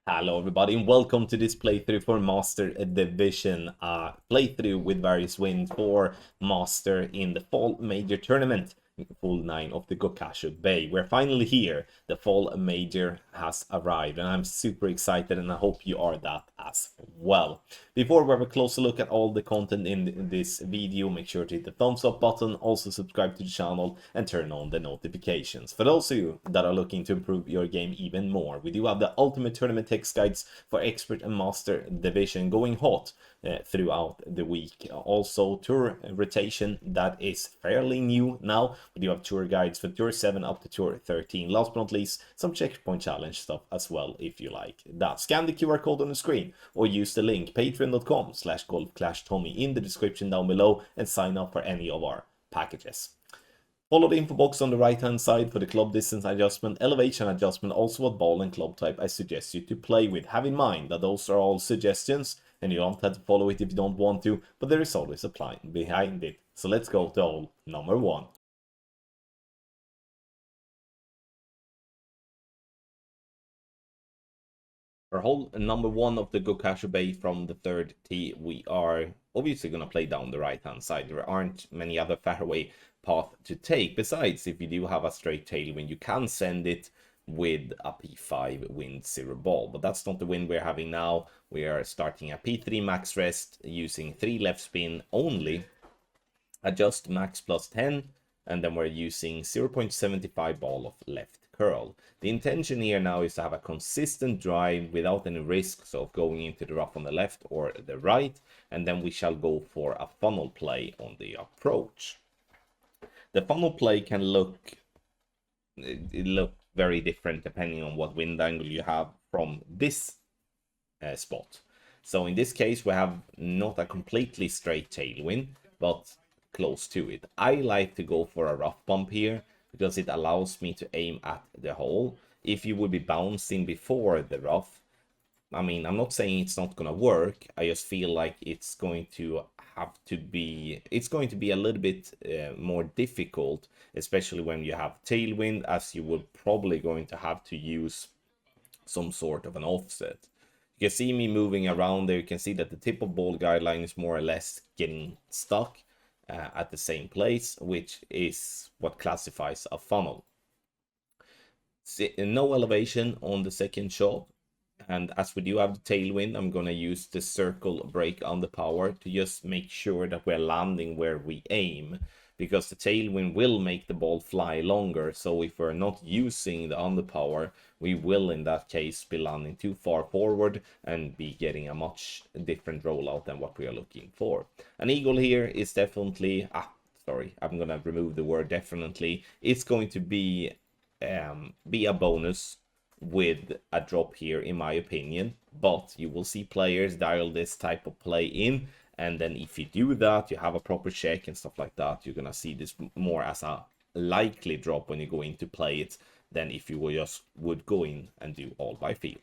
Hello everybody and welcome to this playthrough for Master Division, playthrough with various wins for Master in the Fall Major Tournament, full 9 of the Gokasho Bay. We're finally here, the Fall Major has arrived and I'm super excited and I hope you are that as well. Before we have a closer look at all the content in this video, make sure to hit the thumbs up button, also subscribe to the channel and turn on the notifications. For those of you that are looking to improve your game even more, we do have the Ultimate Tournament Text Guides for Expert and Master Division going hot throughout the week. Also, tour rotation that is fairly new now. We do have tour guides for Tour 7 up to Tour 13. Last but not least, some checkpoint challenge stuff as well if you like that. Scan the QR code on the screen or use the link patreon.com/golfclashtommy in the description down below and sign up for any of our packages. Follow the info box on the right hand side for the club distance adjustment, elevation adjustment, also what ball and club type I suggest you to play with. Have in mind that those are all suggestions and you don't have to follow it if you don't want to, but there is always a plan behind it. So let's go to hole number 1. For hole number 1 of the Gokasho Bay from the third tee, we are obviously going to play down the right hand side. There aren't many other fairway path to take. Besides, if you do have a straight tailwind, you can send it with a P5 wind 0 ball, but that's not the wind we're having now. We are starting a P3 max rest using 3 left spin only, adjust max plus 10, and then we're using 0.75 ball of left curl. The intention here now is to have a consistent drive without any risks of going into the rough on the left or the right, and then we shall go for a funnel play on the approach. The funnel play can look very different depending on what wind angle you have from this spot. So in this case we have not a completely straight tailwind, but close to it. I like to go for a rough bump here because it allows me to aim at the hole. If you would be bouncing before the rough, I mean, I'm not saying it's not gonna work. I just feel like it's going to be a little bit more difficult, especially when you have tailwind, as you will probably going to have to use some sort of an offset. You can see me moving around there. You can see that the tip of ball guideline is more or less getting stuck at the same place, which is what classifies a funnel. No elevation on the second shot. And as we do have the tailwind, I'm going to use the circle brake on the power to just make sure that we're landing where we aim, because the tailwind will make the ball fly longer. So if we're not using the underpower, we will in that case be landing too far forward and be getting a much different rollout than what we are looking for. An eagle here is definitely, I'm going to remove the word definitely. It's going to be a bonus with a drop here in my opinion, but you will see players dial this type of play in, and then if you do that, you have a proper check and stuff like that, you're gonna see this more as a likely drop when you go in to play it than if you would go in and do all by feel.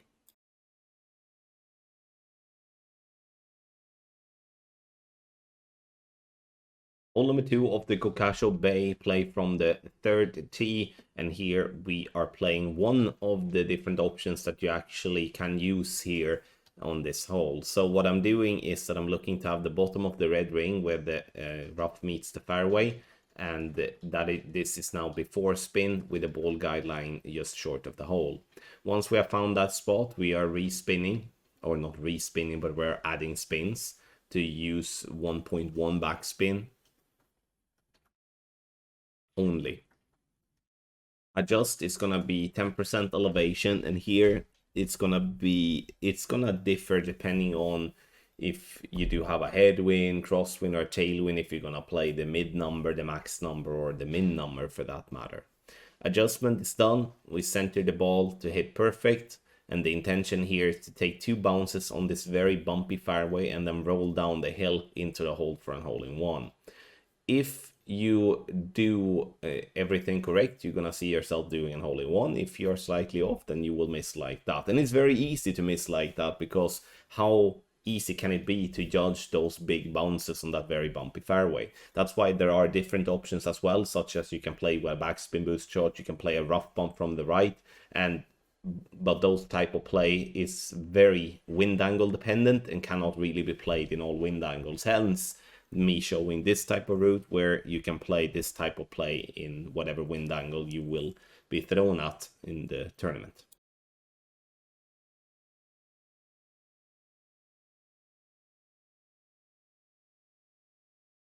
Hole number 2 of the Gokasho Bay, play from the third tee, and here we are playing one of the different options that you actually can use here on this hole. So what I'm doing is that I'm looking to have the bottom of the red ring where the rough meets the fairway, and this is now before spin with the ball guideline just short of the hole. Once we have found that spot, we are respinning, or not respinning, but we're adding spins to use 1.1 backspin only. Adjust is gonna be 10% elevation, and here it's gonna differ depending on if you do have a headwind, crosswind, or tailwind, if you're gonna play the mid number, the max number, or the min number for that matter. Adjustment is done. We center the ball to hit perfect, and the intention here is to take 2 bounces on this very bumpy fairway and then roll down the hill into the hole for a hole in one. If you do everything correct, you're gonna see yourself doing a hole in one. If you're slightly off, then you will miss like that, and it's very easy to miss like that because how easy can it be to judge those big bounces on that very bumpy fairway. That's why there are different options as well, such as you can play a backspin boost shot, you can play a rough bump from the right, but those type of play is very wind angle dependent and cannot really be played in all wind angles. Hence, me showing this type of route where you can play this type of play in whatever wind angle you will be thrown at in the tournament.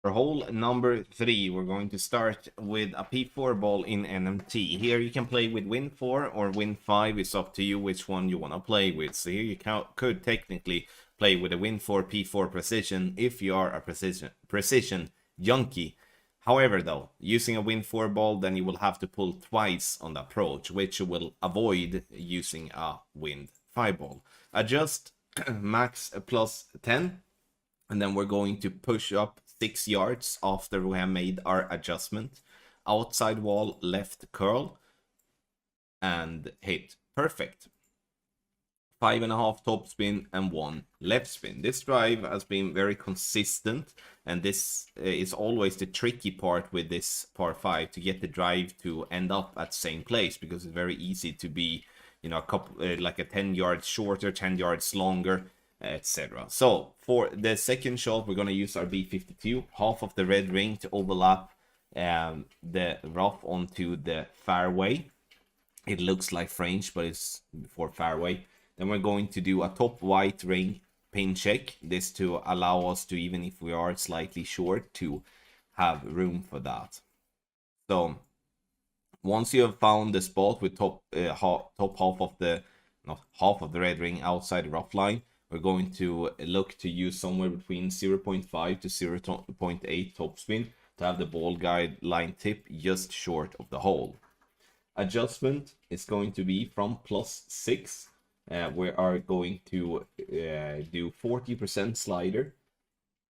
For hole number 3, we're going to start with a P4 ball in NMT. Here you can play with Win 4 or Win 5. It's up to you which one you want to play with. So here you could technically play with a Win 4 P4 precision if you are a precision junkie. However, though, using a Win 4 ball, then you will have to pull twice on the approach, which you will avoid using a Win 5 ball. Adjust max plus 10. And then we're going to push up 6 yards after we have made our adjustment. Outside wall, left curl, and hit perfect. 5.5 top spin and 1 left spin. This drive has been very consistent, and this is always the tricky part with this par 5, to get the drive to end up at the same place, because it's very easy to be, you know, a couple like a 10 yards shorter, 10 yards longer, etc. So for the second shot, we're going to use our B52, half of the red ring, to overlap the rough onto the fairway. It looks like French, but it's for fairway. Then we're going to do a top white ring pin check, this to allow us to, even if we are slightly short, to have room for that. So once you have found the spot with top half of the, not half of the red ring outside the rough line, we're going to look to use somewhere between 0.5 to 0.8 topspin to have the ball guide line tip just short of the hole. Adjustment is going to be from +6. We are going to do 40% slider,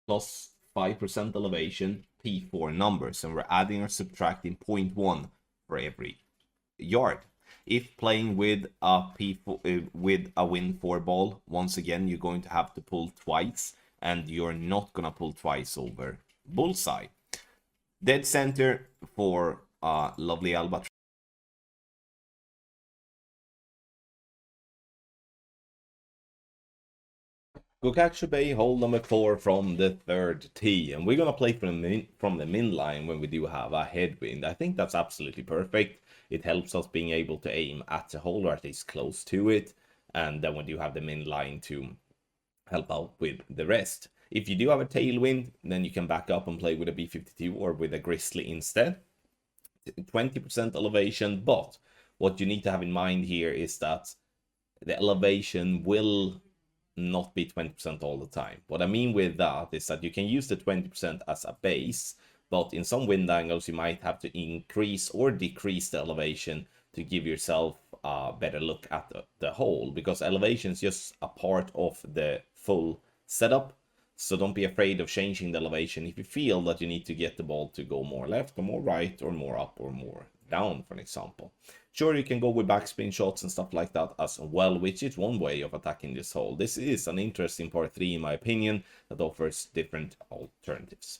plus 5% elevation, P4 numbers, and we're adding or subtracting 0.1 for every yard. If playing with a P4 with a Win 4 ball, once again you're going to have to pull twice, and you're not gonna pull twice over bullseye. Dead center for lovely albatross. Gokasho Bay, hole number 4 from the third tee, and we're gonna play from the min line when we do have a headwind. I think that's absolutely perfect. It helps us being able to aim at the hole, or at least close to it, and then when you have the min line to help out with the rest. If you do have a tailwind, then you can back up and play with a B52 or with a Grizzly instead. 20% elevation, but what you need to have in mind here is that the elevation will not be 20% all the time. What I mean with that is that you can use the 20% as a base, but in some wind angles you might have to increase or decrease the elevation to give yourself a better look at the hole, because elevation is just a part of the full setup. So don't be afraid of changing the elevation if you feel that you need to get the ball to go more left or more right or more up or more down, for an example. Sure, you can go with backspin shots and stuff like that as well, which is one way of attacking this hole. This is an interesting par 3 in my opinion that offers different alternatives.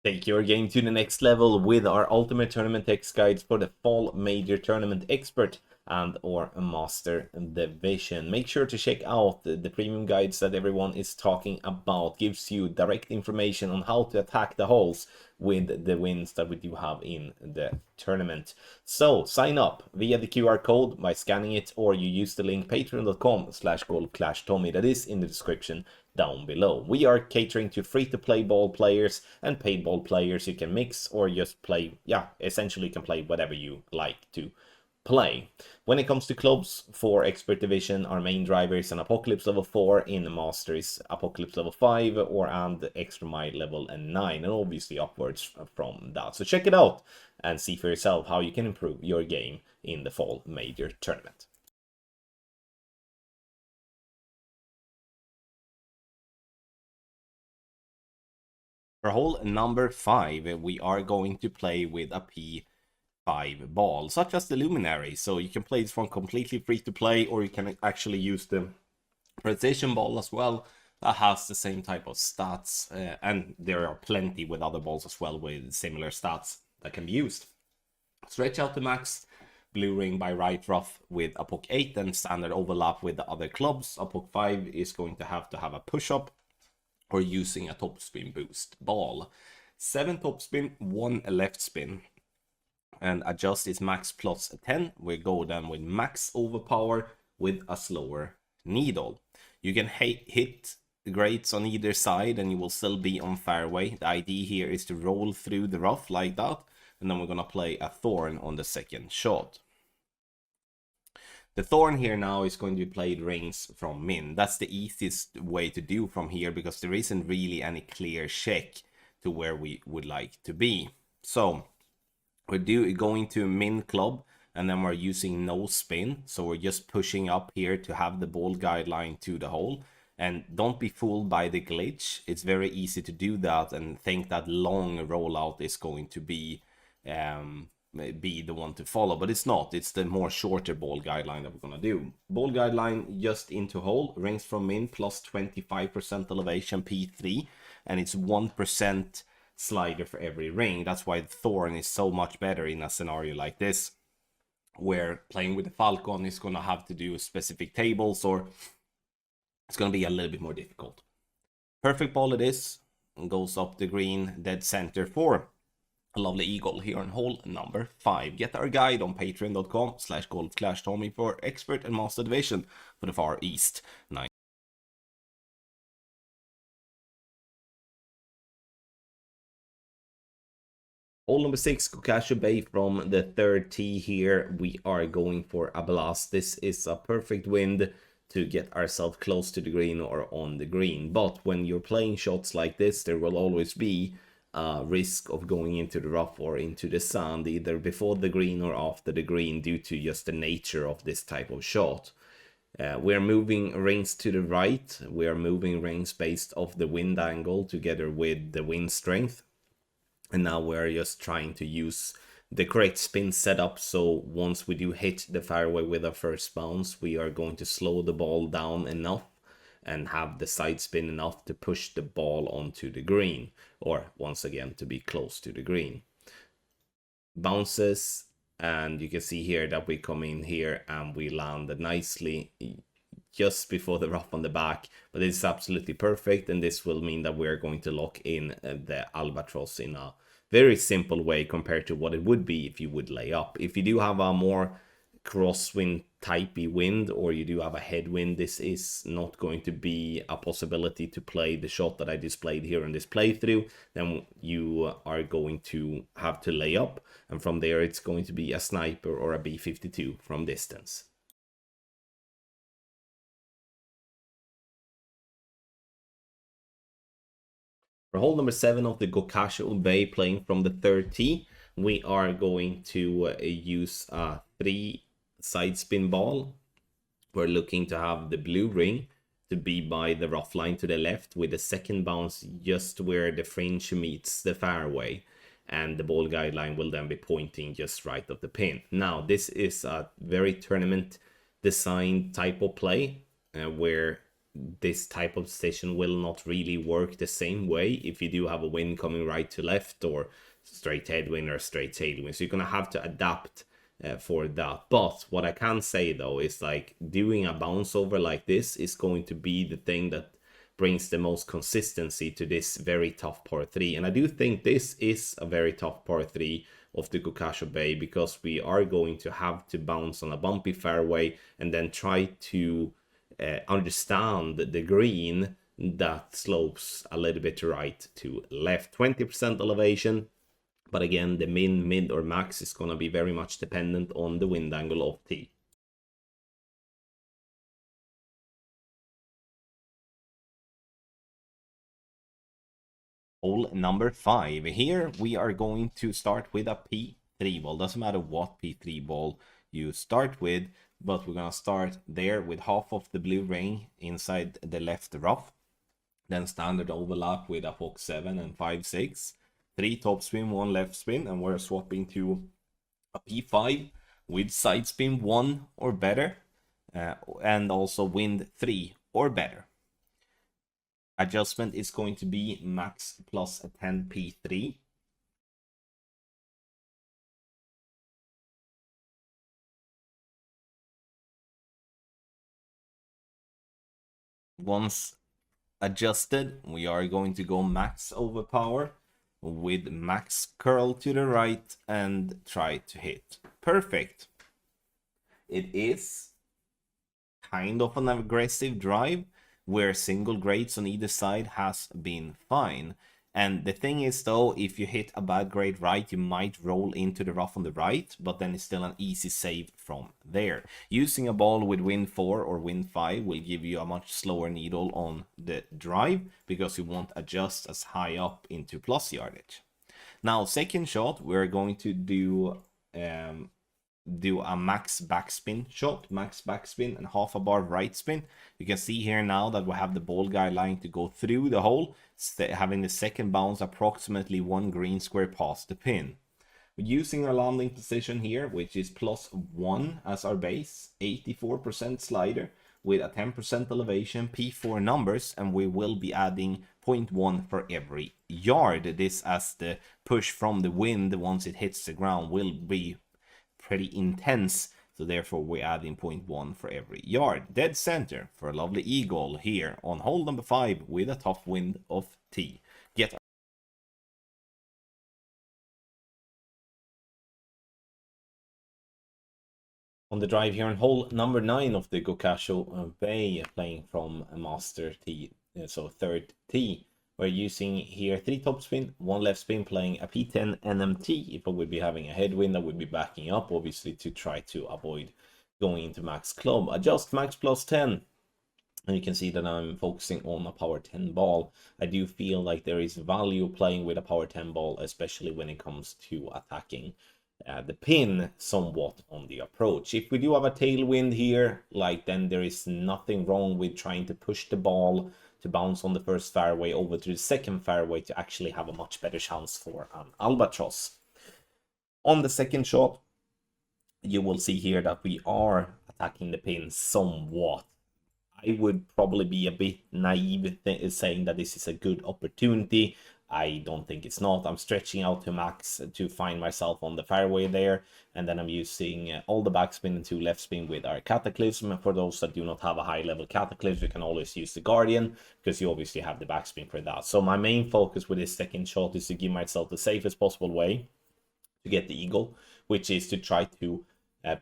Take your game to the next level with our Ultimate Tournament X guides for the Fall Major Tournament Expert and or Master Division. Make sure to check out the premium guides that everyone is talking about. Gives you direct information on how to attack the holes with the wins that we do have in the tournament. So sign up via the QR code by scanning it, or you use the link patreon.com/golfclashtommy that is in the description down below. We are catering to free-to-play ball players and paid ball players. You can mix or just play, essentially you can play whatever you like to play. When it comes to clubs for Expert Division, our main driver is an Apocalypse level 4, in Master is Apocalypse level 5 and Extra Mile level 9, and obviously upwards from that. So check it out and see for yourself how you can improve your game in the Fall Major Tournament. For hole number 5, we are going to play with a P5 ball, such as the Luminary. So you can play this one completely free to play, or you can actually use the Precision ball as well, that has the same type of stats, and there are plenty with other balls as well with similar stats that can be used. Stretch out the max, blue ring by right rough with a poke 8, and standard overlap with the other clubs. A poke 5 is going to have a push-up or using a topspin boost ball. 7 topspin, 1 left spin, and adjust is max plus 10. We go then with max overpower with a slower needle. You can hit grades on either side and you will still be on fairway. The idea here is to roll through the rough like that, and then we're gonna play a thorn on the second shot. The thorn here now is going to be played rings from min. That's the easiest way to do from here because there isn't really any clear check to where we would like to be. So we're going to min club, and then we're using no spin. So we're just pushing up here to have the ball guideline to the hole. And don't be fooled by the glitch. It's very easy to do that and think that long rollout is going to be the one to follow, but it's not. It's the more shorter ball guideline that we're gonna do. Ball guideline just into hole, rings from min plus 25% elevation P3, and it's 1% slider for every ring. That's why the thorn is so much better in a scenario like this, where playing with the falcon is gonna have to do specific tables, or it's gonna be a little bit more difficult. Perfect ball it is, and goes up the green, dead center for a lovely eagle here on hole number 5. Get our guide on patreon.com/golfclashtommy for expert and master division for the Far East. Hole number 6, Gokasho Bay from the third tee here. We are going for a blast. This is a perfect wind to get ourselves close to the green or on the green. But when you're playing shots like this, there will always be risk of going into the rough or into the sand, either before the green or after the green, due to just the nature of this type of shot. We're moving rings to the right. We are moving rings based off the wind angle together with the wind strength. And now we're just trying to use the correct spin setup. So once we do hit the fairway with our first bounce, we are going to slow the ball down enough and have the side spin enough to push the ball onto the green, or once again to be close to the green. Bounces, and you can see here that we come in here and we land nicely just before the rough on the back, but it's absolutely perfect, and this will mean that we're going to lock in the albatross in a very simple way compared to what it would be if you would lay up. If you do have a more crosswind typey wind, or you do have a headwind, this is not going to be a possibility to play the shot that I displayed here in this playthrough. Then you are going to have to lay up, and from there it's going to be a sniper or a B52 from distance. For hole number 7 of the Gokasho Bay, playing from the third tee, we are going to use a 3 side spin ball. We're looking to have the blue ring to be by the rough line to the left, with the second bounce just where the fringe meets the fairway, and the ball guideline will then be pointing just right of the pin. Now this is a very tournament designed type of play, where this type of decision will not really work the same way if you do have a wind coming right to left, or straight headwind or straight tailwind. So you're gonna have to adapt for that. But what I can say though is, like, doing a bounce over like this is going to be the thing that brings the most consistency to this very tough par 3. And I do think this is a very tough par 3 of the Gokasho Bay, because we are going to have to bounce on a bumpy fairway and then try to understand the green that slopes a little bit right to left. 20% elevation, but again, the min, mid, or max is going to be very much dependent on the wind angle of tee. Hole number 5. Here we are going to start with a P3 ball. Doesn't matter what P3 ball you start with, but we're gonna start there with half of the blue ring inside the left rough, then standard overlap with a poke 7 and 5-6, 3 top spin, 1 left spin, and we're swapping to a P5 with side spin 1 or better, and also wind 3 or better. Adjustment is going to be max plus 10 P3. Once adjusted, we are going to go max overpower with max curl to the right and try to hit. Perfect. It is kind of an aggressive drive where single grades on either side has been fine. And the thing is though, if you hit a bad grade right, you might roll into the rough on the right, but then it's still an easy save from there. Using a ball with wind 4 or wind 5 will give you a much slower needle on the drive, because you won't adjust as high up into plus yardage. Now, second shot, we're going to do a max backspin shot, max backspin and half a bar right spin. You can see here now that we have the ball guideline to go through the hole, having the second bounce approximately 1 green square past the pin. We're using our landing position here, which is +1 as our base, 84% slider with a 10% elevation, P4 numbers, and we will be adding 0.1 for every yard. This, as the push from the wind once it hits the ground will be pretty intense, so therefore we're adding 0.1 for every yard. Dead center for a lovely eagle here on hole number 5 with a tough wind of T. Get on the drive here on hole number 9 of the Gokasho Bay, playing from a master T, so third T. We're using here 3 topspin, 1 left spin, playing a P10 NMT. If I would be having a headwind, I would be backing up, obviously, to try to avoid going into max club. Adjust max plus 10. And you can see that I'm focusing on a power 10 ball. I do feel like there is value playing with a power 10 ball, especially when it comes to attacking the pin somewhat on the approach. If we do have a tailwind here, then there is nothing wrong with trying to push the ball to bounce on the first fairway over to the second fairway to actually have a much better chance for an albatross. On the second shot, you will see here that we are attacking the pin somewhat. I would probably be a bit naive saying that this is a good opportunity. I don't think it's not. I'm stretching out to max to find myself on the fairway there, and then I'm using all the backspin and 2 left spin with our Cataclysm. For those that do not have a high level Cataclysm, you can always use the Guardian, because you obviously have the backspin for that. So my main focus with this second shot is to give myself the safest possible way to get the eagle, which is to try to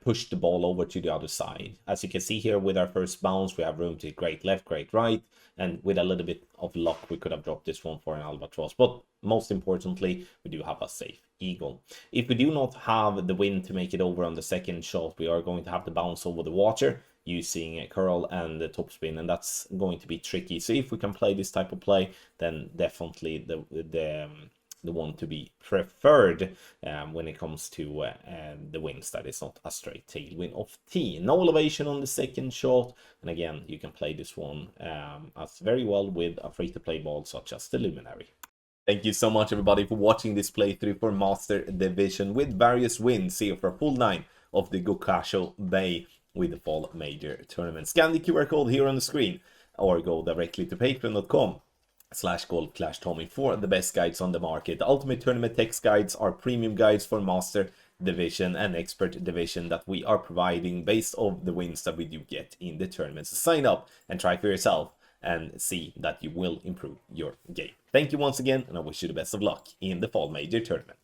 push the ball over to the other side. As you can see here with our first bounce, we have room to great left, great right, and with a little bit of luck, we could have dropped this one for an albatross. But most importantly, we do have a safe eagle. If we do not have the wind to make it over on the second shot, we are going to have to bounce over the water using a curl and the topspin, and that's going to be tricky. So if we can play this type of play, then definitely the one to be preferred when it comes to the winds that is not a straight tailwind of T. No elevation on the second shot, and again, you can play this one as very well with a free-to-play ball such as the Luminary. Thank you so much, everybody, for watching this playthrough for Master Division with various wins here for a full 9 of the Gokasho Bay with the Fall Major Tournament. Scan the QR code here on the screen or go directly to patreon.com/goldclashtommy for the best guides on the market. The Ultimate Tournament text guides are premium guides for Master Division and Expert Division that we are providing based on the wins that we do get in the tournament. So sign up and try for yourself and see that you will improve your game. Thank you once again, and I wish you the best of luck in the Fall Major Tournament.